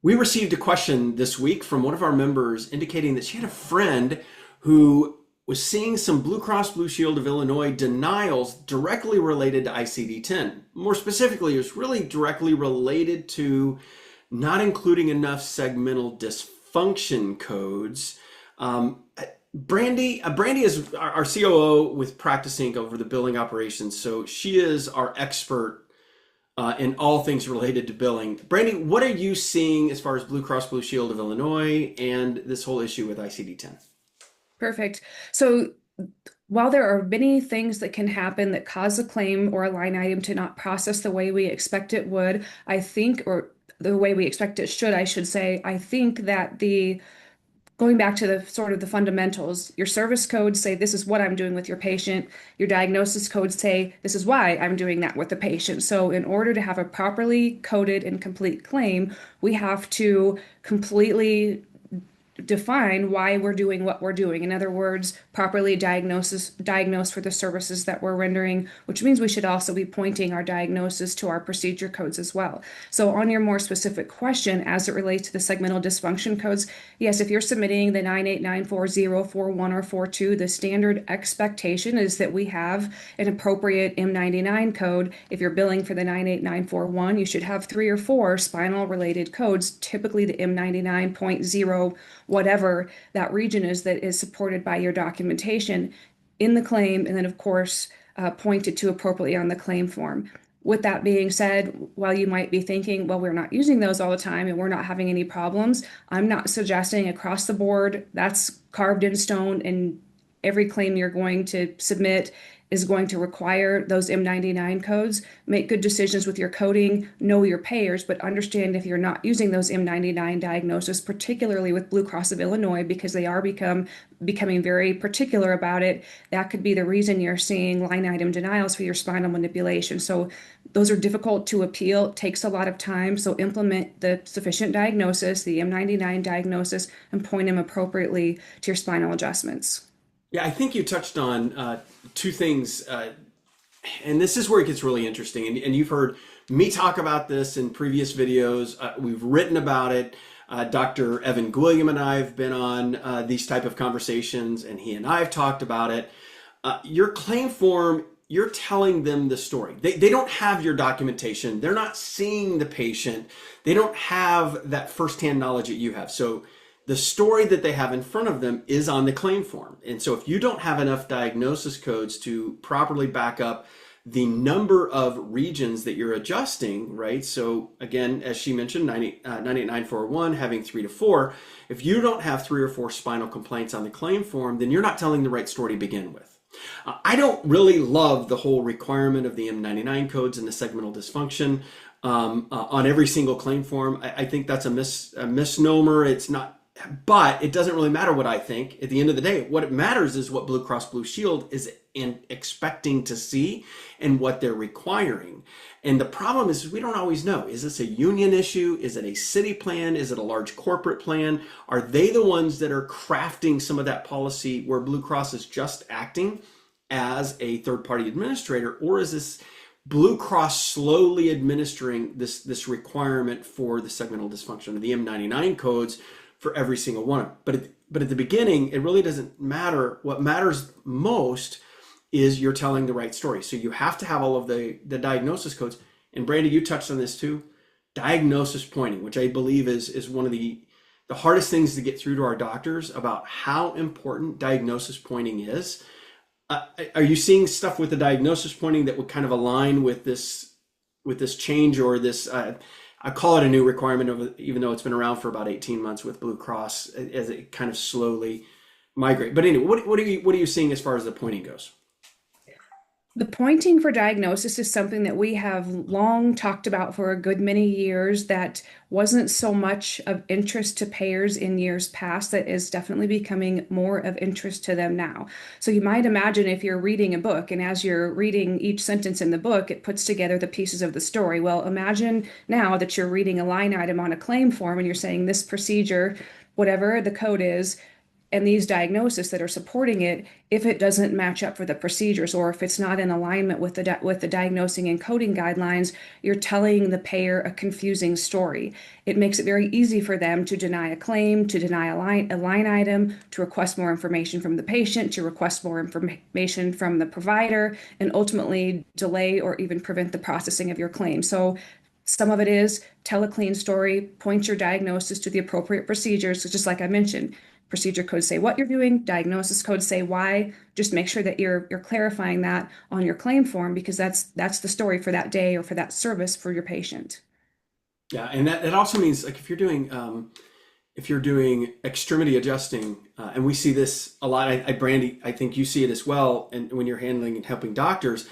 We received a question this week from one of our members indicating that she had a friend who was seeing some Blue Cross Blue Shield of Illinois denials directly related to ICD-10. More specifically, it was really directly related to not including enough segmental dysfunction codes. Brandy is our COO with Practicing over the billing operations, so she is our expert in all things related to billing. Brandy, what are you seeing as far as Blue Cross Blue Shield of Illinois and this whole issue with ICD-10? Perfect. So while there are many things that can happen that cause a claim or a line item to not process the way we expect it would, I think, or the way we expect it should, I should say, I think that going back to the sort of the fundamentals, your service codes say this is what I'm doing with your patient. Your diagnosis codes say this is why I'm doing that with the patient. So in order to have a properly coded and complete claim, we have to completely define why we're doing what we're doing. In other words, properly diagnose for the services that we're rendering, which means we should also be pointing our diagnosis to our procedure codes as well. So on your more specific question, as it relates to the segmental dysfunction codes, yes, if you're submitting the 9894041 or 42, the standard expectation is that we have an appropriate M99 code. If you're billing for the 98941, you should have 3 or 4 spinal related codes, typically the M99.0 whatever that region is that is supported by your documentation in the claim, and then of course pointed to appropriately on the claim form. With that being said, while you might be thinking, well, we're not using those all the time and we're not having any problems, I'm not suggesting across the board that's carved in stone and every claim you're going to submit is going to require those M99 codes. Make good decisions with your coding, know your payers, but understand if you're not using those M99 diagnoses, particularly with Blue Cross of Illinois, because they are becoming very particular about it, that could be the reason you're seeing line item denials for your spinal manipulation. So those are difficult to appeal, it takes a lot of time. So implement the sufficient diagnosis, the M99 diagnosis, and point them appropriately to your spinal adjustments. Yeah, I think you touched on two things, and this is where it gets really interesting. And you've heard me talk about this in previous videos. We've written about it. Dr. Evan Gwilliam and I have been on these type of conversations, and he and I have talked about it. Your claim form, you're telling them the story. They don't have your documentation. They're not seeing the patient. They don't have that firsthand knowledge that you have. So the story that they have in front of them is on the claim form. And so if you don't have enough diagnosis codes to properly back up the number of regions that you're adjusting, right? So again, as she mentioned, 98941 having 3 to 4, if you don't have 3 or 4 spinal complaints on the claim form, then you're not telling the right story to begin with. I don't really love the whole requirement of the M99 codes and the segmental dysfunction on every single claim form. I think that's a misnomer. It's not. But it doesn't really matter what I think. At the end of the day, what it matters is what Blue Cross Blue Shield is expecting to see and what they're requiring. And the problem is we don't always know. Is this a union issue? Is it a city plan? Is it a large corporate plan? Are they the ones that are crafting some of that policy where Blue Cross is just acting as a third-party administrator? Or is this Blue Cross slowly administering this requirement for the segmental dysfunction of the M99 codes for every single one? But at the beginning, it really doesn't matter. What matters most is you're telling the right story. So you have to have all of the diagnosis codes. And Brandy, you touched on this too. Diagnosis pointing, which I believe is one of the hardest things to get through to our doctors about how important diagnosis pointing is. Are you seeing stuff with the diagnosis pointing that would kind of align with this change or this? I call it a new requirement, even though it's been around for about 18 months with Blue Cross as it kind of slowly migrate. But anyway, what are you seeing as far as the pointing goes? The pointing for diagnosis is something that we have long talked about for a good many years that wasn't so much of interest to payers in years past that is definitely becoming more of interest to them now. So you might imagine if you're reading a book and as you're reading each sentence in the book, it puts together the pieces of the story. Well, imagine now that you're reading a line item on a claim form and you're saying this procedure, whatever the code is, and these diagnoses that are supporting it, if it doesn't match up for the procedures or if it's not in alignment with the diagnosing and coding guidelines, you're telling the payer a confusing story. It makes it very easy for them to deny a claim, to deny a line item, to request more information from the patient, to request more information from the provider, and ultimately delay or even prevent the processing of your claim. So some of it is tell a clean story, point your diagnosis to the appropriate procedures. So just like I mentioned, procedure codes say what you're doing, diagnosis codes say why. Just make sure that you're clarifying that on your claim form, because that's the story for that day or for that service for your patient. Yeah, and that also means like if you're doing extremity adjusting, and we see this a lot. Brandy, I think you see it as well. And when you're handling and helping doctors,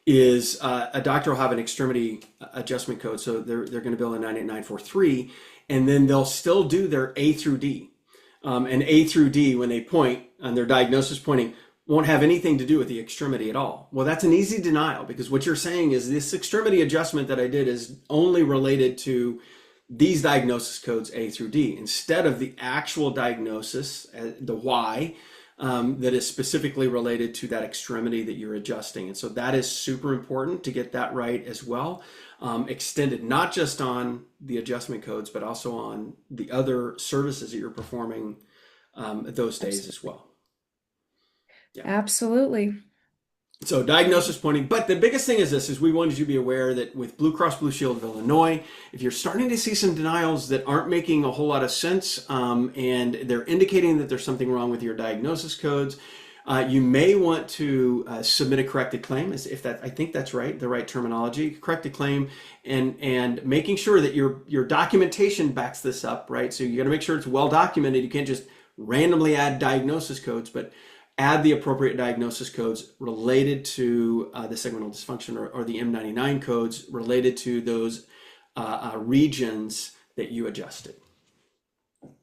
is a doctor will have an extremity adjustment code, so they're going to bill a 98943, and then they'll still do their A through D, and A through D when they point on their diagnosis pointing won't have anything to do with the extremity at all. Well, that's an easy denial, because what you're saying is this extremity adjustment that I did is only related to these diagnosis codes A through D, instead of the actual diagnosis, the why, that is specifically related to that extremity that you're adjusting. And so that is super important to get that right as well. Extended not just on the adjustment codes, but also on the other services that you're performing those days as well. Yeah. Absolutely. So diagnosis pointing, but the biggest thing is this, is we wanted you to be aware that with Blue Cross Blue Shield of Illinois, if you're starting to see some denials that aren't making a whole lot of sense, and they're indicating that there's something wrong with your diagnosis codes, you may want to submit a corrected claim, as if that, I think that's right, the right terminology, corrected claim, and making sure that your documentation backs this up, right? So you got to make sure it's well documented. You can't just randomly add diagnosis codes, but add the appropriate diagnosis codes related to the segmental dysfunction, or the M99 codes related to those regions that you adjusted.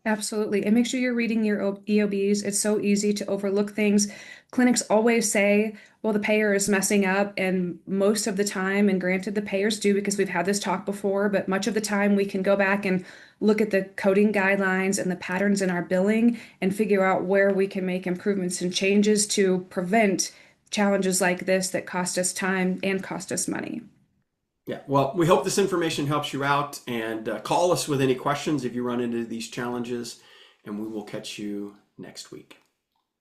Absolutely. And make sure you're reading your EOBs. It's so easy to overlook things. Clinics always say, well, the payer is messing up. And most of the time, and granted, the payers do, because we've had this talk before, but much of the time we can go back and look at the coding guidelines and the patterns in our billing and figure out where we can make improvements and changes to prevent challenges like this that cost us time and cost us money. Yeah, well, we hope this information helps you out, and call us with any questions if you run into these challenges, and we will catch you next week.